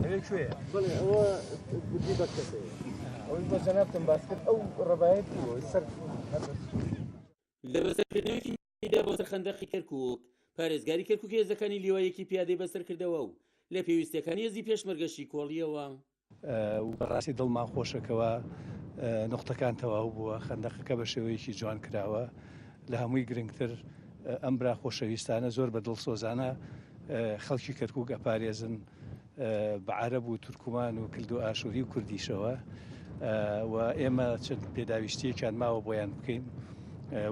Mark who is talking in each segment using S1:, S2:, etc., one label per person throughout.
S1: ئەوێ کوێیە؟
S2: بڵێ ئەوە گوتی بە کەسەیە
S1: ئەوەی بۆ جەنابتم باس کرد ئەو ڕەبایەت بووە سەر
S3: لە بەسەرکردنەوەی دا بۆ سەرخەندەقی کەرکووک پارێزگاری کەرکووک هێزەکانی لیوایەکی پیادەی بەسەر کردەوە و لە پێویستەکانی هێزی پێشمەرگەشی کۆڵیەوە
S4: و بەڕاستی دڵمان خۆشەکەوە نقطەکان تەواو بووە خەندەقەکە بە شێوەیەکی جوان کراوە لە هەمووی گرنگتر ئەم برا خۆشەویستانە زۆر بە دڵسۆزانە خەڵکی کەرکووک ئەپارێزن بە عەرەب و تورکمان و کلد و ئاشووری و کوردیشەوە و ئێمە چەند پێداویستیەکیان ماوە بۆیان بکەین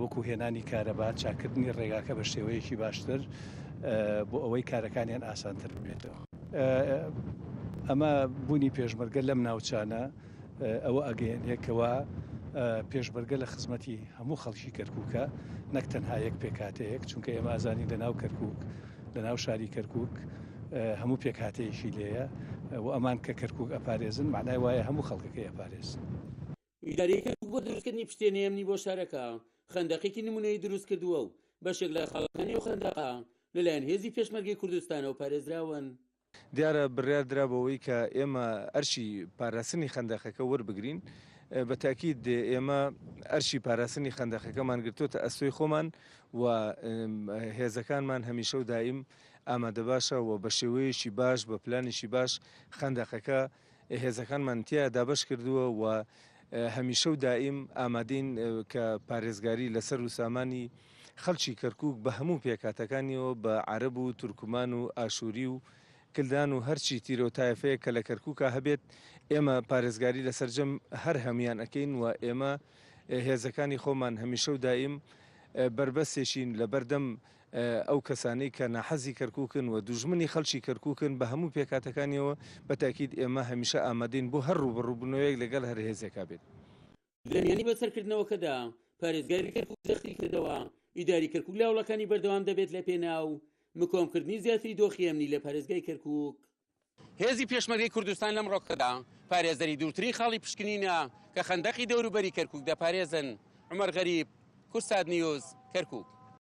S4: وەکو هێنانی کارەبا چاکردنی ڕێگاکە بە شێوەیەکی باشتر بۆ ئەوەی کارەکانیان ئاسانتر بێتەوە. ئەمە بوونی پێشمەرگە لەم ناوچانە ئەوە ئەگەیەنێکەوە پێشمەرگە لە خزمەتی هەموو خەڵکی کەرکووکە نەک تەنها یەک پێکاتەیەک چونکە ئێمە ئازانی لەناو کەرکووک لەناو شاری کەرکووک هەموو پێکهاتەیەکی لێیە و ئەمان کە کەرکووک ئەپارێزن معنای وایە هەموو خەڵکەکەی ئەپارێزن.
S3: ئیدارەی کەرکووک بۆ دروستکردنی پشتێنەی ئەمنی بۆ شارەکە خەندەقێکی نمونەی دروست کردووە و بەشێک لە خەڵکانی و خەندەقە لەلایەن هێزی پێشمەرگەی کوردستانەوە پارێزراون.
S5: دیارە بڕیاردرا بەوەی کە ئێمە ئەرشی پاراستنی خەندەقەکە وەربگرین بە تاکید ئێمە ئەرشی پاراستنی خەندەقەکەمان گرتوتە ئەستۆی خۆمان و هێزەکانمان هەمیشە و دائیم ئامادە باشە و بە شێوەیەکی باش بە پلانێکی باش خەندەقەکە هێزەکانمان تیا دابش کردووە و هەمیشە و دائیم ئامادەین کە پارێزگاری لەسەر و سامانی خەڵکی کەرکووک بە هەموو پێکاتەکانیەوە بە عەرەب و تورکمان و ئاشووری و کلدان و هەرچی تیرۆتایفەیە کە لە کەرکووکە هەبێت ئێمە پارێزگاری لە سەرجەم هەر هەمیان ئەەکەین و ئێمە هێزەکانی خۆمان هەمیشە و دائیم بربەستێکین لە بەردەم ئەو کەسانەی کە ناحەزی کەرکووکن و دوژمنی خەڵکی کەرکووکن بە هەموو پێکاتەکانیەوە بە تاکید ئێمە هەمیشە ئامادەین بۆ هەر ڕوبڕووبوونەوەیەک لەگەڵ هەر هێزێکا بێت.
S3: لەمیانی بەسەرکردنەوەکەدا پارێزگاری کەرکووک دەختی کردەوە ئیداری کەرکووک لاوڵەکانی بەردەوام دەبێت لە پێناو مکۆمکردنی زیاتری دۆخی ئەمنی لە پارێزگای کەرکووک. هێزی پێشمەرگەی کوردستان لەم ڕۆکەدا پارێزەری دوورتری خاڵی پشکنینە کە خەندەقی دەوروبەری کەرکووک دەپارێزن. عومەر غەریب، کورسات نیوز، کەرکووک.